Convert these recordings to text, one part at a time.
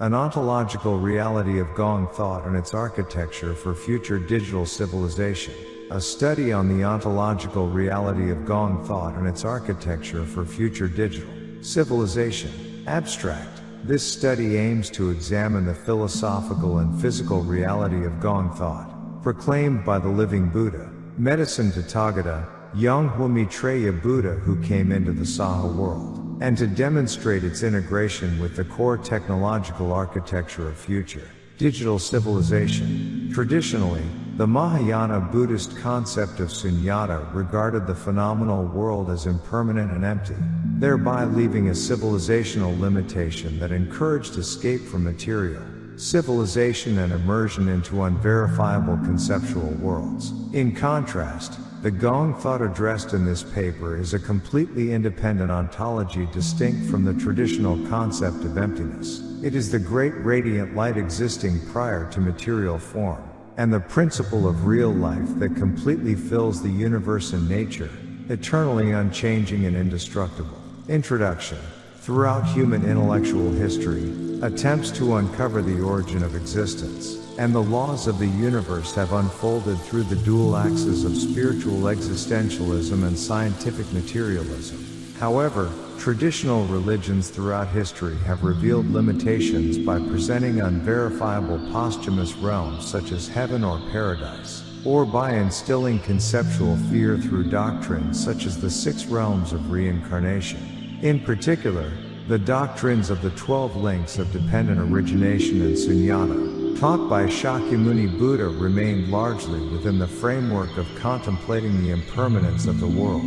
An ontological reality of Gong thought and its architecture for future digital civilization. A study on the ontological reality of Gong thought and its architecture for future digital civilization. Abstract. This study aims to examine the philosophical and physical reality of Gong thought, proclaimed by the living Buddha, medicine Tathagata, Yonghwa Maitreya Buddha who came into the Saha world, and to demonstrate its integration with the core technological architecture of future digital civilization. Traditionally, the Mahayana Buddhist concept of sunyata regarded the phenomenal world as impermanent and empty, thereby leaving a civilizational limitation that encouraged escape from material civilization and immersion into unverifiable conceptual worlds. In contrast, the Gong thought addressed in this paper is a completely independent ontology distinct from the traditional concept of emptiness. It is the great radiant light existing prior to material form, and the principle of real life that completely fills the universe and nature, eternally unchanging and indestructible. Introduction. Throughout human intellectual history, attempts to uncover the origin of existence and the laws of the universe have unfolded through the dual axes of spiritual existentialism and scientific materialism. However, traditional religions throughout history have revealed limitations by presenting unverifiable posthumous realms such as heaven or paradise, or by instilling conceptual fear through doctrines such as the 6 realms of reincarnation. In particular, the doctrines of the 12 links of dependent origination and sunyata, taught by Shakyamuni Buddha, remained largely within the framework of contemplating the impermanence of the world,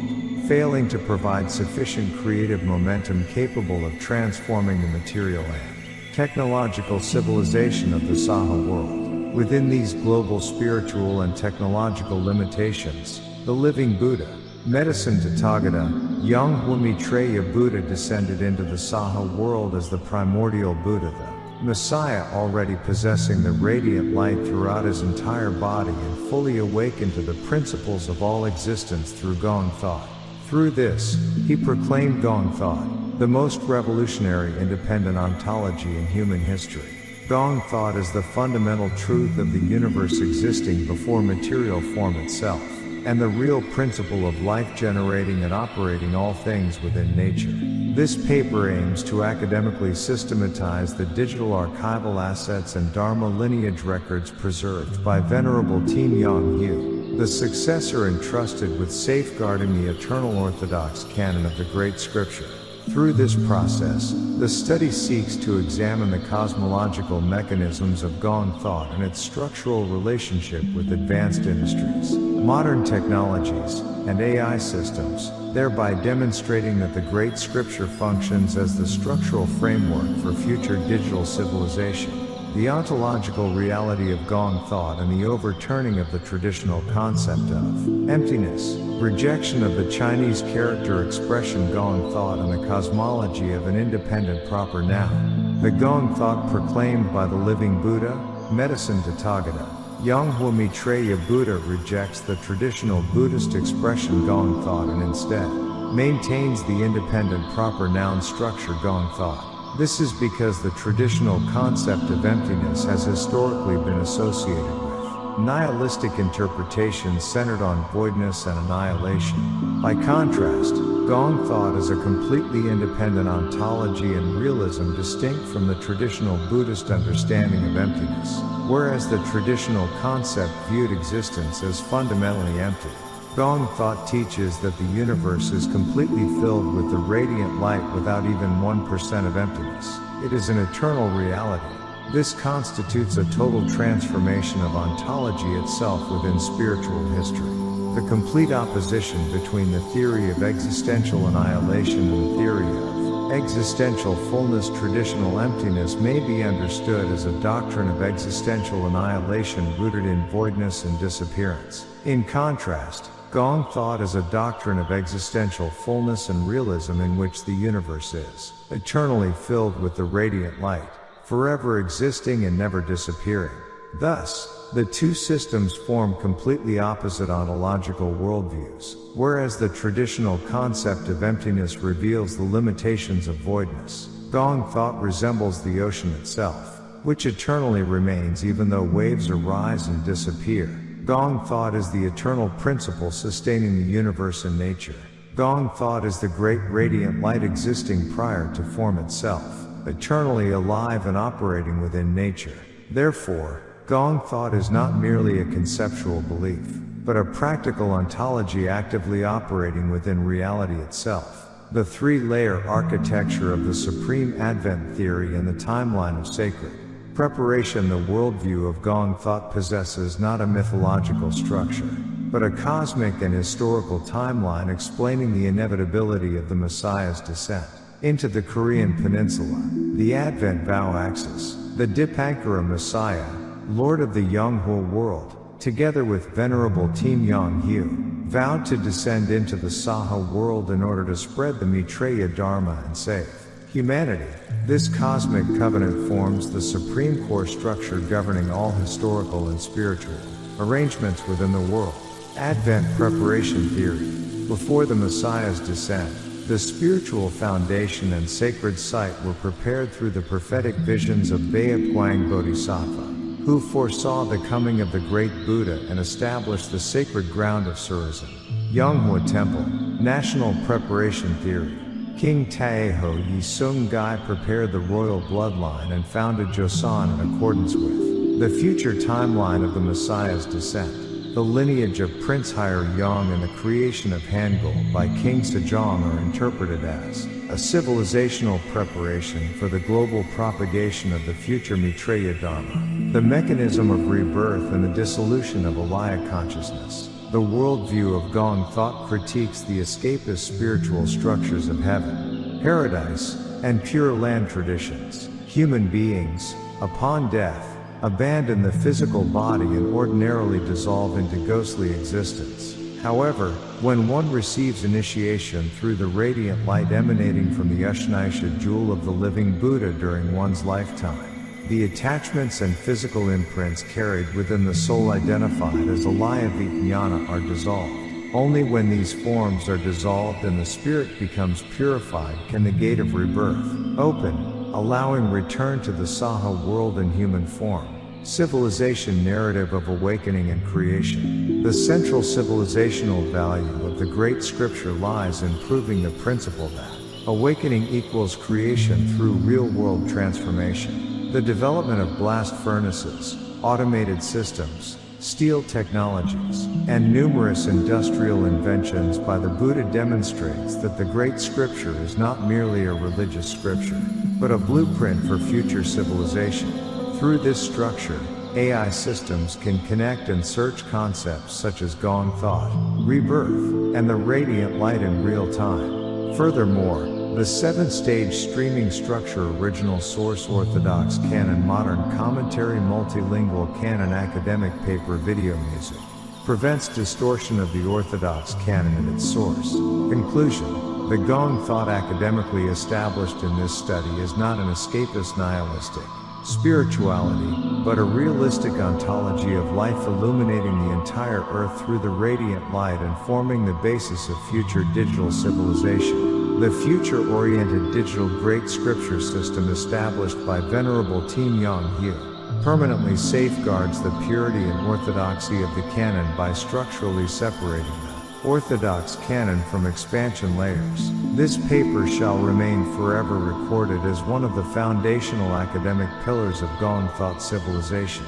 failing to provide sufficient creative momentum capable of transforming the material and technological civilization of the Saha world. Within these global spiritual and technological limitations, the living Buddha, medicine Tathagata, Yonghwa Maitreya Buddha descended into the Saha world as the primordial Buddha, the Messiah, already possessing the radiant light throughout his entire body and fully awakened to the principles of all existence through Gong thought. Through this, he proclaimed Gong thought, the most revolutionary independent ontology in human history. Gong thought is the fundamental truth of the universe existing before material form itself, and the real principle of life generating and operating all things within nature. This paper aims to academically systematize the digital archival assets and Dharma lineage records preserved by Venerable Team Yonghwa, the successor entrusted with safeguarding the eternal orthodox canon of the Great Scripture. Through this process, the study seeks to examine the cosmological mechanisms of Gong thought and its structural relationship with advanced industries, modern technologies, and AI systems, thereby demonstrating that the Great Scripture functions as the structural framework for future digital civilization. The ontological reality of Gong thought and the overturning of the traditional concept of emptiness, rejection of the Chinese character expression Gong thought and the cosmology of an independent proper noun. The Gong thought proclaimed by the living Buddha, medicine Tathagata, Yonghwa Maitreya Buddha rejects the traditional Buddhist expression Gong thought and instead maintains the independent proper noun structure Gong thought. This is because the traditional concept of emptiness has historically been associated with nihilistic interpretations centered on voidness and annihilation. By contrast, Gong thought is a completely independent ontology and realism distinct from the traditional Buddhist understanding of emptiness, whereas the traditional concept viewed existence as fundamentally empty. Gong thought teaches that the universe is completely filled with the radiant light without even 1% of emptiness. It is an eternal reality. This constitutes a total transformation of ontology itself within spiritual history. The complete opposition between the theory of existential annihilation and the theory of existential fullness. Traditional emptiness may be understood as a doctrine of existential annihilation rooted in voidness and disappearance. In contrast, Gong thought is a doctrine of existential fullness and realism in which the universe is eternally filled with the radiant light, forever existing and never disappearing. Thus, the two systems form completely opposite ontological worldviews, whereas the traditional concept of emptiness reveals the limitations of voidness. Gong Thought resembles the ocean itself, which eternally remains even though waves arise and disappear. Gong Thought is the eternal principle sustaining the universe and nature. Gong Thought is the great radiant light existing prior to form itself, eternally alive and operating within nature. Therefore, Gong Thought is not merely a conceptual belief, but a practical ontology actively operating within reality itself. The three-layer architecture of the Supreme Advent theory and the timeline of sacred preparation. The worldview of Gong Thought possesses not a mythological structure, but a cosmic and historical timeline explaining the inevitability of the Messiah's descent into the Korean peninsula, the Advent vow axis. The Dipankara Messiah, Lord of the Yonghwa world, together with Venerable Team Yonghwa, vowed to descend into the Saha world in order to spread the Maitreya Dharma and save humanity. This cosmic covenant forms the supreme core structure governing all historical and spiritual arrangements within the world. Advent preparation theory. Before the Messiah's descent, the spiritual foundation and sacred site were prepared through the prophetic visions of Baekgwang Bodhisattva, who foresaw the coming of the great Buddha and established the sacred ground of Surizan. Yonghwa Temple. National preparation theory. King Taeho Yi Sung Gai prepared the royal bloodline and founded Joseon in accordance with the future timeline of the Messiah's descent. The lineage of Prince Haer-yong and the creation of Hangul by King Sejong are interpreted as a civilizational preparation for the global propagation of the future Maitreya Dharma. The mechanism of rebirth and the dissolution of Alaya consciousness. The worldview of Gong Thought critiques the escapist spiritual structures of heaven, paradise, and pure land traditions. Human beings, upon death, abandon the physical body and ordinarily dissolve into ghostly existence. However, when one receives initiation through the radiant light emanating from the Ushnisha jewel of the living Buddha during one's lifetime, the attachments and physical imprints carried within the soul identified as Alaya Vijnana are dissolved. Only when these forms are dissolved and the spirit becomes purified can the gate of rebirth open, allowing return to the Saha world in human form. Civilization narrative of awakening and creation. The central civilizational value of the great scripture lies in proving the principle that awakening equals creation through real-world transformation. The development of blast furnaces, automated systems, steel technologies, and numerous industrial inventions by the Buddha demonstrates that the great scripture is not merely a religious scripture, but a blueprint for future civilization. Through this structure, AI systems can connect and search concepts such as Gong Thought, rebirth, and the radiant light in real time. Furthermore, the 7-stage streaming structure original source orthodox canon modern commentary multilingual canon academic paper video music prevents distortion of the orthodox canon at its source. Conclusion. The Gong Thought academically established in this study is not an escapist nihilistic spirituality, but a realistic ontology of life illuminating the entire earth through the radiant light and forming the basis of future digital civilization. The future-oriented digital great scripture system established by Venerable Team Yonghwa permanently safeguards the purity and orthodoxy of the canon by structurally separating the orthodox canon from expansion layers. This paper shall remain forever recorded as one of the foundational academic pillars of Gong Thought civilization.